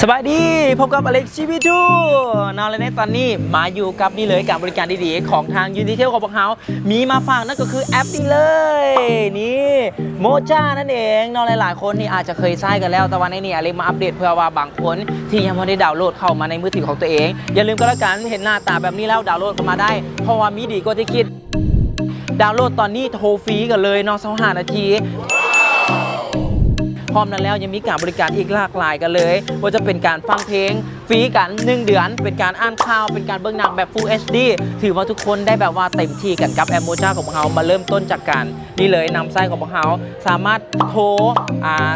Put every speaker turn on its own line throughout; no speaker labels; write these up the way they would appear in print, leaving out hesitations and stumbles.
สบายดีพบกับอเล็กซ์ชีวิตูนอนเลยในตอนนี้มาอยู่กับนี่เลยการบริการดีๆของทางยูนิเทลของพวกเขามีมาฝากนั่นก็คือแอปนี้เลยนี่โมจ้านั่นเองนอนหลายๆคนนี่อาจจะเคยใช้กันแล้วแต่วันนี้อเล็กมาอัปเดตเพื่อว่าบางคนที่ยังไม่ได้ดาวน์โหลดเข้ามาในมือถือของตัวเองอย่าลืมก็แล้วกันเห็นหน้าตาแบบนี้แล้วดาวน์โหลดเข้ามาได้เพราะว่ามีดีกว่าที่คิดดาวน์โหลดตอนนี้โทรฟรีกันเลยนอน25 นาทีพร้อมนั้นแล้วยังมีการบริการอีกหลากหลายกันเลยว่าจะเป็นการฟังเพลงฟรีกัน1 เดือนเป็นการอ่านข่าวเป็นการเบิ่งหนังแบบ Full HD ถือว่าทุกคนได้แบบว่าเต็มที่กันกับแอปโมจ้าของพวกเรามาเริ่มต้นจากการนี่เลยนำไส้ของพวกเราสามารถโทร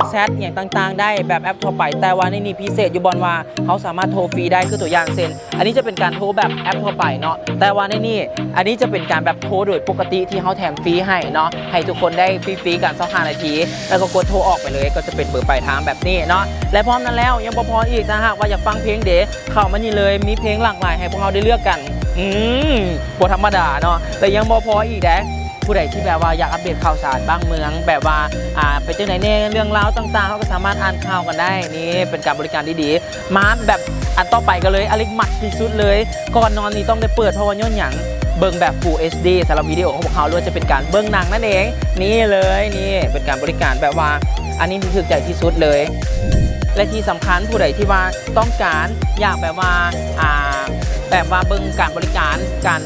แชทอย่างต่างๆได้แบบแอปทั่วไปแต่ว่าในนี้พิเศษอยู่บนว่าเขาสามารถโทรฟรีได้คือตัวอย่างเช่นอันนี้จะเป็นการโทรแบบแอปทั่วไปเนาะแต่ว่าในนี้อันนี้จะเป็นการแบบโทรโดยปกติที่เขาแถมฟรีให้เนาะให้ทุกคนได้ฟรีๆกัน25 นาทีแล้วก็กดโทรออกไปเลยก็จะเป็นเบอร์ปลายทางแบบนี้เนาะและพร้อมนั้นแล้วยังพออีกนะฮะว่าอยากฟังเพลงเด๋เข้ามานี่เลยมีเพลงหลากหลายให้พวกเราได้เลือกกันบ่ธรรมดาเนาะแต่ยังพออีกนะผู้ใดที่แบบว่าอยากอัปเดตข่าวสารบ้างเมืองแบบว่าไปเจอไหนเนี่ยเรื่องราวต่างๆเขาก็สามารถอ่านข่าวกันได้นี่เป็นการบริการดีๆมาแบบอันต่อไปกันเลยอเล็กมัดที่สุดเลยก่อนนอนนี่ต้องได้เปิดเพราะว่าย้อนหยังเบิ่งแบบ Full HD สำหรับวิดีโอของพวกเขาล้วนจะเป็นการเบิ่งหนังนั่นเองนี่เลยนี่เป็นการบริการแบบว่าอันนี้ถึกใจที่สุดเลยและที่สำคัญผู้ใดที่ว่าต้องการอยากแบบว่าเบิ่งการบริการการ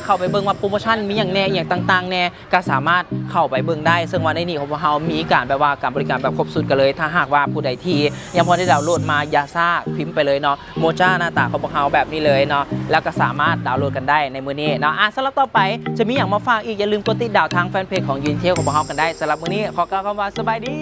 เข้าไปเบิ่งว่าโปรโมชั่นมีอย่างแน่อย่างต่างๆแน่ก็สามารถเข้าไปเบิ่งได้ซึ่งวันนี้ของพวกเรามีการแบบว่าการบริการแบบครบสุดกันเลยถ้าหากว่าผู้ใดที่ยังพอได้ดาวน์โหลดมาอย่าซ่าพิมพ์ไปเลยเนาะโมจ้าหน้าตาของพวกเราแบบนี้เลยเนาะแล้วก็สามารถดาวน์โหลดกันได้ในมื้อนี้เนาะสำหรับต่อไปจะมีอย่างมาฝากอีกอย่าลืมกดติดดาวทางแฟนเพจของยูนิเทลของพวกเรากันได้สำหรับมื้อนี้ขอกล่าวคำว่าสบายดี